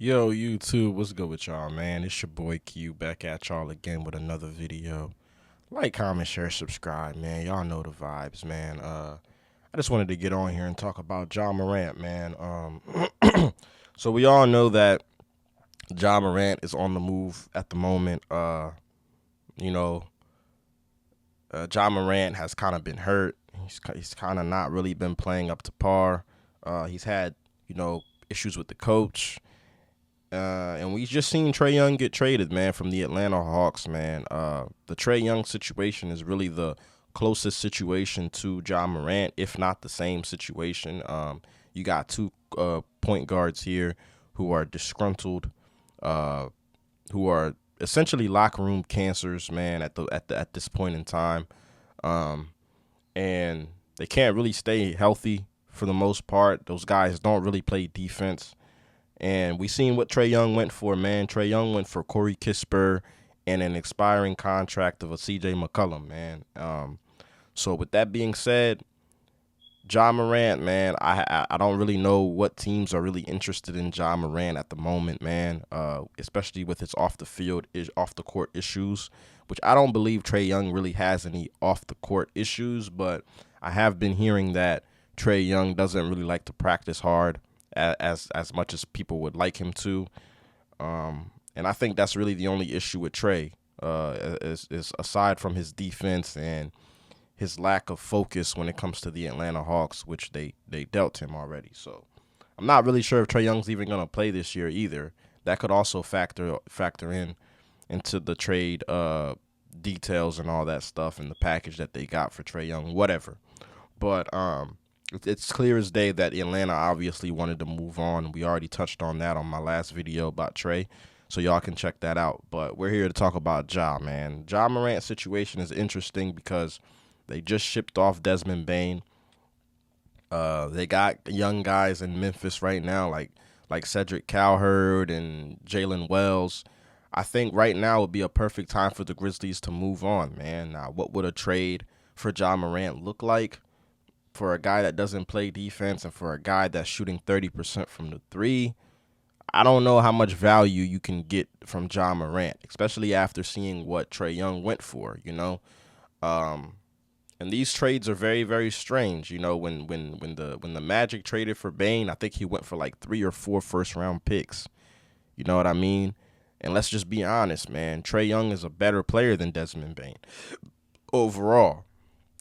Yo, YouTube, what's good with y'all, man? It's your boy Q back at y'all again with another video. Like, comment, share, subscribe, man. Y'all know the vibes, man. I just wanted to get on here and talk about Ja Morant, man. So we all know that Ja Morant is on the move at the moment. You know, Ja Morant has kind of been hurt. He's kind of not really been playing up to par. He's had issues with the coach. And we just seen Trae Young get traded, man, from the Atlanta Hawks, man. The Trae Young situation is really the closest situation to Ja Morant, if not the same situation. You got two point guards here who are disgruntled, uh, who are essentially locker room cancers, man. At this point in time, um, and they can't really stay healthy for the most part. Those guys don't really play defense. And we seen what Trae Young went for, man. Trae Young went for Corey Kispert and an expiring contract of a C.J. McCollum, man. So with that being said, Ja Morant, man, I don't really know what teams are really interested in Ja Morant at the moment, man. Especially with his off the court issues, which I don't believe Trae Young really has any off the court issues, but I have been hearing that Trae Young doesn't really like to practice hard as much as people would like him to. And I think that's really the only issue with Trae, is aside from his defense and his lack of focus when it comes to the Atlanta Hawks, which they dealt him already. So I'm not really sure if Trae Young's even gonna play this year either. That could also factor in into the trade details and all that stuff and the package that they got for Trae Young, whatever. But it's clear as day that Atlanta obviously wanted to move on. We already touched on that on my last video about Trae, so y'all can check that out. But we're here to talk about Ja, man. Ja Morant's situation is interesting because they just shipped off Desmond Bane. They got young guys in Memphis right now, like Cedric Cowherd and Jalen Wells. I think right now would be a perfect time for the Grizzlies to move on, man. Now, what would a trade for Ja Morant look like? For a guy that doesn't play defense and for a guy that's shooting 30% from the three, I don't know how much value you can get from Ja Morant, especially after seeing what Trae Young went for, Um, and these trades are very, very strange. When the Magic traded for Bane, I think he went for like 3 or 4 first round picks. You know what I mean? And let's just be honest, man. Trae Young is a better player than Desmond Bane overall,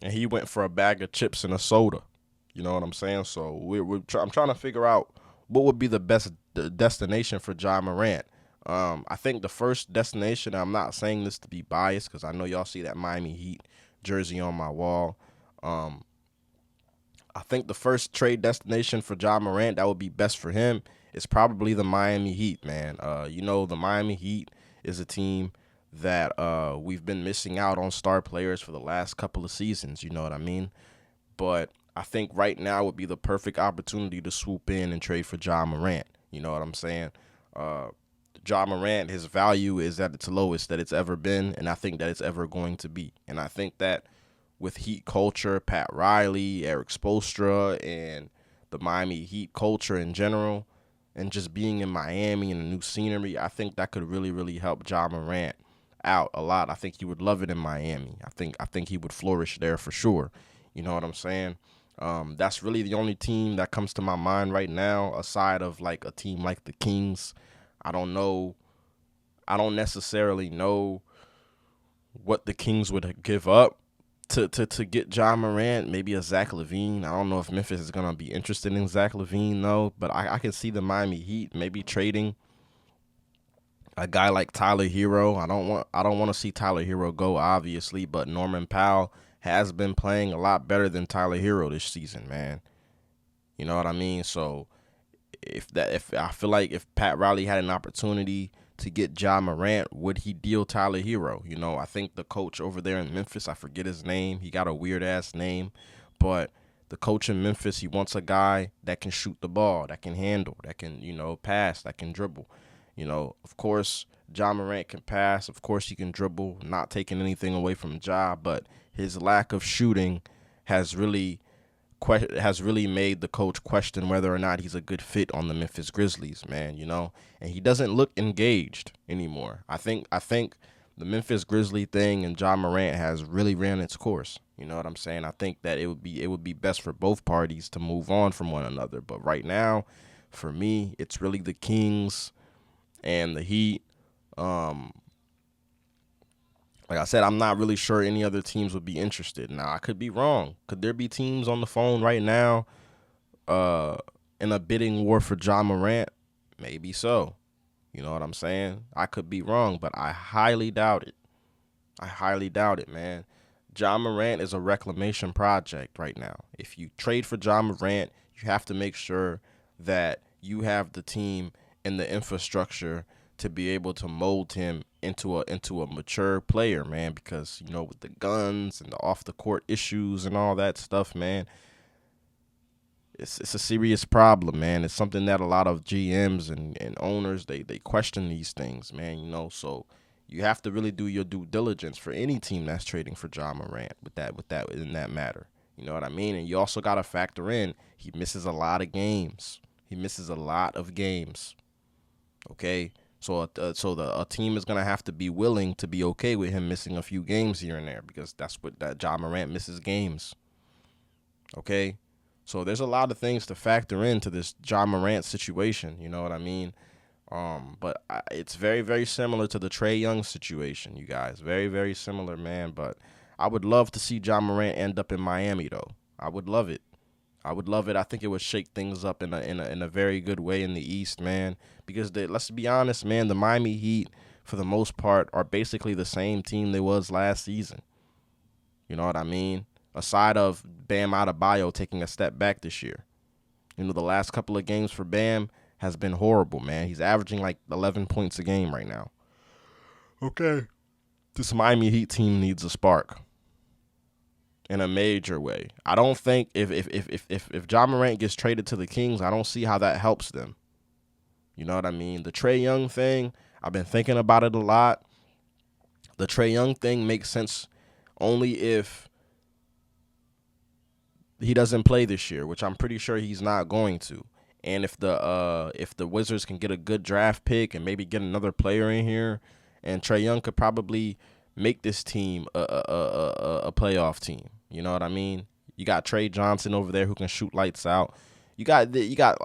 and he went for a bag of chips and a soda. You know what I'm saying? So I'm trying to figure out what would be the best destination for Ja Morant. I think the first destination. I'm not saying this to be biased because I know y'all see that Miami Heat jersey on my wall. Um, I think the first trade destination for Ja Morant that would be best for him is probably the Miami Heat, man. The Miami Heat is a team that we've been missing out on star players for the last couple of seasons. You know what I mean? But I think right now would be the perfect opportunity to swoop in and trade for Ja Morant. You know what I'm saying? Uh, Ja Morant, his value is at its lowest that it's ever been, and I think that it's ever going to be. And I think that with Heat culture, Pat Riley, Eric Spoelstra, and the Miami Heat culture in general, and just being in Miami and the new scenery, I think that could really, really help Ja Morant out a lot. I think he would love it in Miami. I think he would flourish there for sure. You know what I'm saying? That's really the only team that comes to my mind right now, aside of like a team like the Kings. I don't know. I don't necessarily know what the Kings would give up to get Ja Morant. Maybe a Zach LaVine. I don't know if Memphis is gonna be interested in Zach LaVine though, but I can see the Miami Heat maybe trading a guy like Tyler Hero. I don't want to see Tyler Hero go, obviously, but Norman Powell has been playing a lot better than Tyler Hero this season, man. You know what I mean? So if I feel like if Pat Riley had an opportunity to get Ja Morant, would he deal Tyler Hero? I think the coach over there in Memphis, I forget his name. He got a weird ass name, but the coach in Memphis, he wants a guy that can shoot the ball, that can handle, that can, pass, that can dribble. Of course, Ja Morant can pass. Of course, he can dribble, not taking anything away from Ja, but his lack of shooting has really has really made the coach question whether or not he's a good fit on the Memphis Grizzlies, man. And he doesn't look engaged anymore. I think the Memphis Grizzly thing and John Morant has really ran its course. You know what I'm saying? I think that it would be best for both parties to move on from one another. But right now, for me, it's really the Kings and the Heat. Um, like I said, I'm not really sure any other teams would be interested. Now, I could be wrong. Could there be teams on the phone right now uh, in a bidding war for John Morant? Maybe so. You know what I'm saying? I could be wrong, but I highly doubt it. I highly doubt it, man. John Morant is a reclamation project right now. If you trade for John Morant, you have to make sure that you have the team and the infrastructure to be able to mold him into a mature player, man. Because with the guns and the off the court issues and all that stuff, man, it's a serious problem, man. It's something that a lot of GMs and owners they question these things, man. So you have to really do your due diligence for any team that's trading for John Morant with that in that matter. You know what I mean? And you also got to factor in he misses a lot of games. He misses a lot of games. Okay, so a team is gonna have to be willing to be okay with him missing a few games here and there because that's what that John Morant misses games. Okay, so there's a lot of things to factor into this John Morant situation. You know what I mean? But it's very, very similar to the Trae Young situation, you guys. Very, very similar, man. But I would love to see John Morant end up in Miami, though. I would love it. I would love it. I think it would shake things up in a very good way in the East, man. Because let's be honest, man, the Miami Heat, for the most part, are basically the same team they was last season. You know what I mean? Aside of Bam Adebayo taking a step back this year. The last couple of games for Bam has been horrible, man. He's averaging like 11 points a game right now. Okay. This Miami Heat team needs a spark in a major way. I don't think if John Morant gets traded to the Kings, I don't see how that helps them. You know what I mean? The Trae Young thing, I've been thinking about it a lot. The Trae Young thing makes sense only if he doesn't play this year, which I'm pretty sure he's not going to. And if the Wizards can get a good draft pick and maybe get another player in here, and Trae Young could probably make this team a playoff team. You know what I mean? You got Trey Johnson over there who can shoot lights out. You got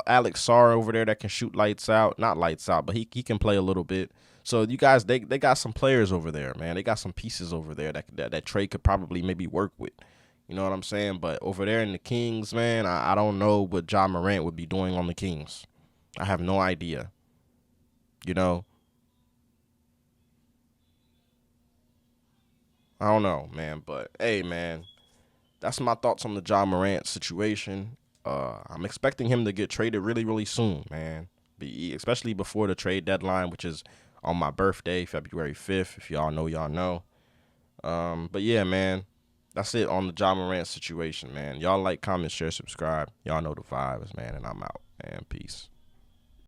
Alex Sarr over there that can shoot lights out, not lights out, but he can play a little bit. So you guys, they got some players over there, man. They got some pieces over there that Trey could probably maybe work with. You know what I'm saying? But over there in the Kings, man, I don't know what John Morant would be doing on the Kings. I have no idea. You know? I don't know, man. But, hey, man, that's my thoughts on the John Morant situation. I'm expecting him to get traded really, really soon, man. Especially before the trade deadline, which is on my birthday, February 5th. If y'all know, y'all know. But, yeah, man. That's it on the John Morant situation, man. Y'all like, comment, share, subscribe. Y'all know the vibes, man, and I'm out, man. Peace.